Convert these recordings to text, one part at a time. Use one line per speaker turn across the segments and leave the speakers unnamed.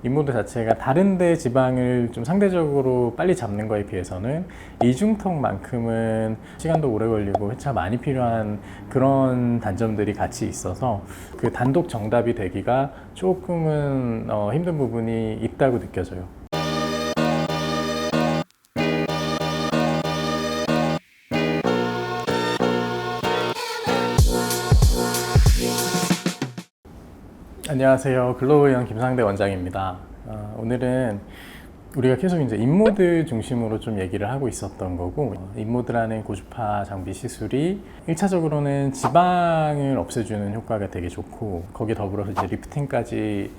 인모드 자체가 다른 데 지방을 좀 상대적으로 빨리 잡는 거에 비해서는 이중턱만큼은 시간도 오래 걸리고 회차 많이 필요한 그런 단점들이 같이 있어서 그 단독 정답이 되기가 조금은 힘든 부분이 있다고 느껴져요. 안녕하세요. 글로우형 김상대 원장입니다. 오늘은 우리가 계속 이제 인모드 중심으로 좀 얘기를 하고 있었던 거고, 인모드라는 고주파 장비 시술이 1차적으로는 지방을 없애주는 효과가 되게 좋고, 거기에 더불어서 이제 리프팅까지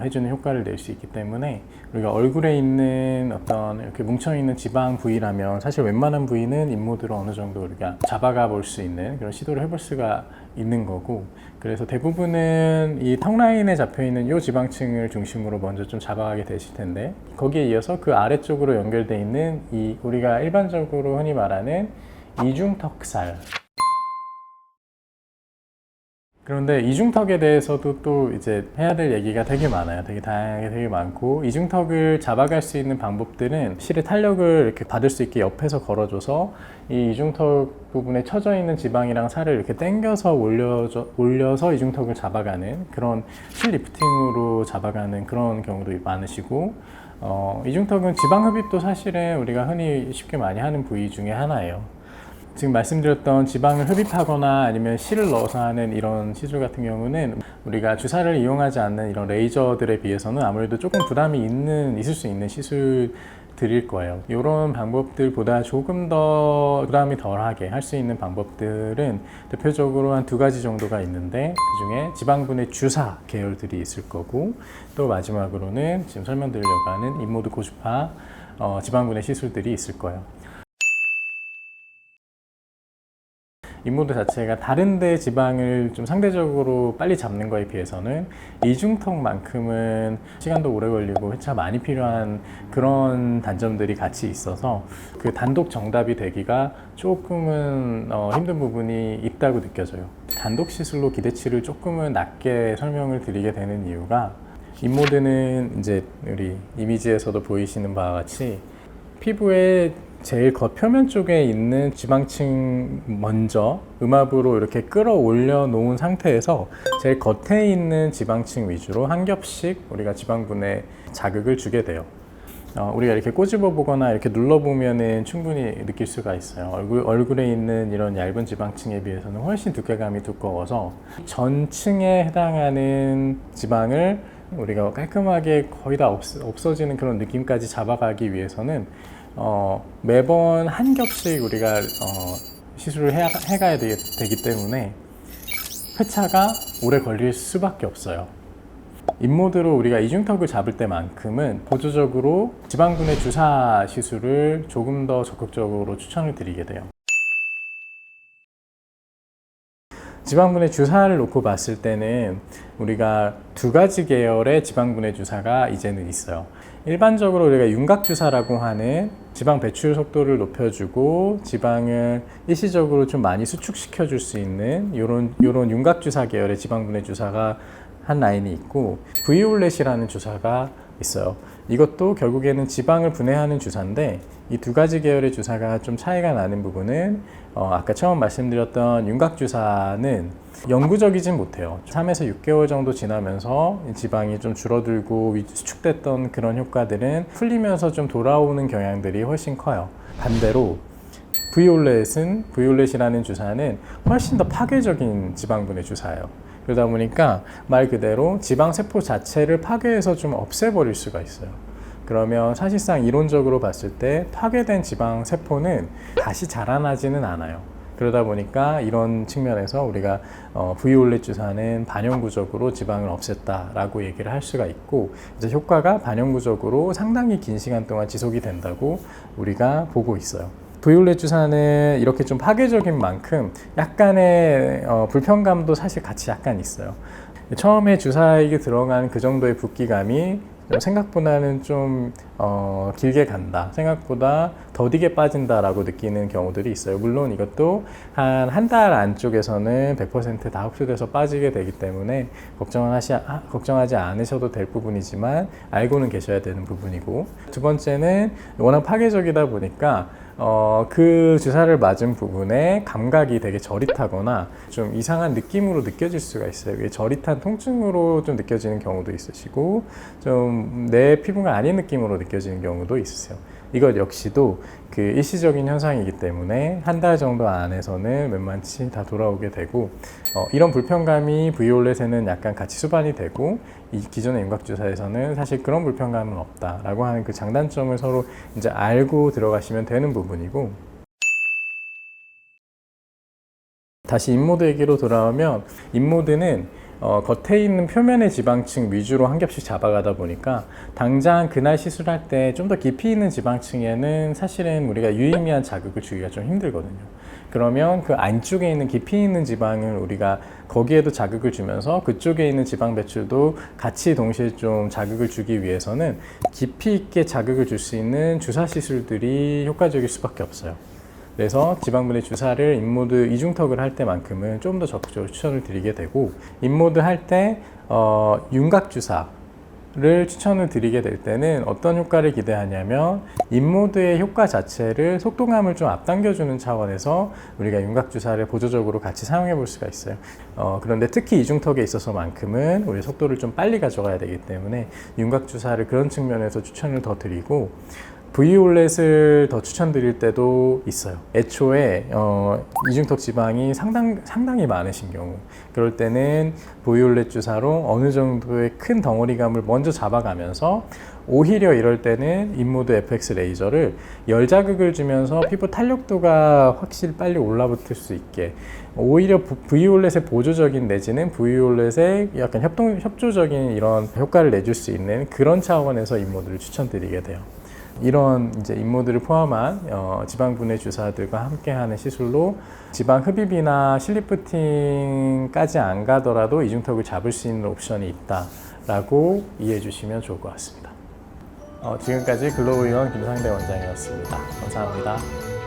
해주는 효과를 낼 수 있기 때문에 우리가 얼굴에 있는 어떤 이렇게 뭉쳐있는 지방 부위라면 사실 웬만한 부위는 인모드로 어느 정도 우리가 잡아가 볼 수 있는 그런 시도를 해볼 수가 있는 거고, 그래서 대부분은 이 턱 라인에 잡혀있는 이 지방층을 중심으로 먼저 좀 잡아가게 되실 텐데, 거기에 이어서 그 아래쪽으로 연결되어 있는 이 우리가 일반적으로 흔히 말하는 이중턱살, 그런데 이중턱에 대해서도 또 이제 해야 될 얘기가 되게 많아요. 되게 다양하게 되게 많고, 이중턱을 잡아갈 수 있는 방법들은 실의 탄력을 이렇게 받을 수 있게 옆에서 걸어줘서 이 이중턱 부분에 처져 있는 지방이랑 살을 이렇게 당겨서 올려서 이중턱을 잡아가는 그런 실 리프팅으로 잡아가는 그런 경우도 많으시고, 이중턱은 지방 흡입도 사실은 우리가 흔히 쉽게 많이 하는 부위 중에 하나예요. 지금 말씀드렸던 지방을 흡입하거나 아니면 실을 넣어서 하는 이런 시술 같은 경우는 우리가 주사를 이용하지 않는 이런 레이저들에 비해서는 아무래도 조금 부담이 있을 수 있는 시술들일 거예요. 이런 방법들보다 조금 더 부담이 덜하게 할 수 있는 방법들은 대표적으로 한 2가지 정도가 있는데, 그 중에 지방분해 주사 계열들이 있을 거고, 또 마지막으로는 지금 설명드리려고 하는 인모드 고주파 지방분해 시술들이 있을 거예요. 인모드 자체가 다른 데 지방을 좀 상대적으로 빨리 잡는 거에 비해서는 이중턱만큼은 시간도 오래 걸리고 회차 많이 필요한 그런 단점들이 같이 있어서 그 단독 정답이 되기가 조금은 힘든 부분이 있다고 느껴져요. 단독 시술로 기대치를 조금은 낮게 설명을 드리게 되는 이유가, 인모드는 이제 우리 이미지에서도 보이시는 바와 같이 피부의 제일 겉표면 쪽에 있는 지방층 먼저 음압으로 이렇게 끌어올려 놓은 상태에서 제일 겉에 있는 지방층 위주로 한 겹씩 우리가 지방분해 자극을 주게 돼요. 우리가 이렇게 꼬집어 보거나 이렇게 눌러 보면은 충분히 느낄 수가 있어요. 얼굴에 있는 이런 얇은 지방층에 비해서는 훨씬 두께감이 두꺼워서 전층에 해당하는 지방을 우리가 깔끔하게 거의 다 없어지는 그런 느낌까지 잡아가기 위해서는 매번 한 겹씩 우리가 시술을 해가야 되기 때문에 회차가 오래 걸릴 수밖에 없어요. 인모드로 우리가 이중턱을 잡을 때만큼은 보조적으로 지방분해 주사 시술을 조금 더 적극적으로 추천을 드리게 돼요. 지방분해 주사를 놓고 봤을 때는 우리가 2가지 계열의 지방분해 주사가 이제는 있어요. 일반적으로 우리가 윤곽주사라고 하는 지방 배출 속도를 높여주고 지방을 일시적으로 좀 많이 수축시켜 줄 수 있는 요런 윤곽주사 계열의 지방분해 주사가 한 라인이 있고, 브이올렛이라는 주사가 있어요. 이것도 결국에는 지방을 분해하는 주사인데, 이 2가지 계열의 주사가 좀 차이가 나는 부분은 아까 처음 말씀드렸던 윤곽주사는 영구적이진 못해요. 3에서 6개월 정도 지나면서 지방이 좀 줄어들고 수축됐던 그런 효과들은 풀리면서 좀 돌아오는 경향들이 훨씬 커요. 반대로 브이올렛이라는 주사는 훨씬 더 파괴적인 지방분해 주사예요. 그러다 보니까 말 그대로 지방세포 자체를 파괴해서 좀 없애버릴 수가 있어요. 그러면 사실상 이론적으로 봤을 때 파괴된 지방세포는 다시 자라나지는 않아요. 그러다 보니까 이런 측면에서 우리가 브이올렛 주사는 반영구적으로 지방을 없앴다라고 얘기를 할 수가 있고, 이제 효과가 반영구적으로 상당히 긴 시간 동안 지속이 된다고 우리가 보고 있어요. 브이올렛 주사는 이렇게 좀 파괴적인 만큼 약간의 불편감도 사실 같이 약간 있어요. 처음에 주사액이 들어간 그 정도의 붓기감이 생각보다는 좀 길게 간다, 생각보다 더디게 빠진다라고 느끼는 경우들이 있어요. 물론 이것도 한 달 안쪽에서는 100% 다 흡수돼서 빠지게 되기 때문에 걱정하지 않으셔도 될 부분이지만 알고는 계셔야 되는 부분이고, 두 번째는 워낙 파괴적이다 보니까 그 주사를 맞은 부분에 감각이 되게 저릿하거나 좀 이상한 느낌으로 느껴질 수가 있어요. 이게 저릿한 통증으로 좀 느껴지는 경우도 있으시고, 좀 내 피부가 아닌 느낌으로 느껴지는 경우도 있으세요. 이것 역시도 그 일시적인 현상이기 때문에 한 달 정도 안에서는 웬만치 다 돌아오게 되고, 이런 불편감이 브이올렛에는 약간 같이 수반이 되고, 이 기존의 윤곽주사에서는 사실 그런 불편감은 없다라고 하는 그 장단점을 서로 이제 알고 들어가시면 되는 부분이고, 다시 인모드 얘기로 돌아오면, 인모드는 겉에 있는 표면의 지방층 위주로 한 겹씩 잡아가다 보니까 당장 그날 시술할 때 좀 더 깊이 있는 지방층에는 사실은 우리가 유의미한 자극을 주기가 좀 힘들거든요. 그러면 그 안쪽에 있는 깊이 있는 지방을 우리가 거기에도 자극을 주면서 그쪽에 있는 지방 배출도 같이 동시에 좀 자극을 주기 위해서는 깊이 있게 자극을 줄 수 있는 주사 시술들이 효과적일 수밖에 없어요. 그래서 지방분해 주사를 인모드 이중턱을 할 때만큼은 좀 더 적극적으로 추천을 드리게 되고, 인모드 할 때 윤곽 주사를 추천을 드리게 될 때는 어떤 효과를 기대하냐면, 인모드의 효과 자체를 속도감을 좀 앞당겨주는 차원에서 우리가 윤곽 주사를 보조적으로 같이 사용해 볼 수가 있어요. 그런데 특히 이중턱에 있어서만큼은 우리 속도를 좀 빨리 가져가야 되기 때문에 윤곽 주사를 그런 측면에서 추천을 더 드리고, 브이올렛을 더 추천드릴 때도 있어요. 애초에 이중턱 지방이 상당히 많으신 경우, 그럴 때는 브이올렛 주사로 어느 정도의 큰 덩어리감을 먼저 잡아가면서, 오히려 이럴 때는 인모드 FX 레이저를 열 자극을 주면서 피부 탄력도가 확실히 빨리 올라붙을 수 있게, 오히려 브이올렛의 보조적인 내지는 브이올렛의 약간 협조적인 이런 효과를 내줄 수 있는 그런 차원에서 인모드를 추천드리게 돼요. 이런 이제 인모드를 포함한 지방분해 주사들과 함께하는 시술로 지방 흡입이나 실리프팅까지 안 가더라도 이중턱을 잡을 수 있는 옵션이 있다라고 이해해 주시면 좋을 것 같습니다. 지금까지 글로우의원 김상대 원장이었습니다. 감사합니다.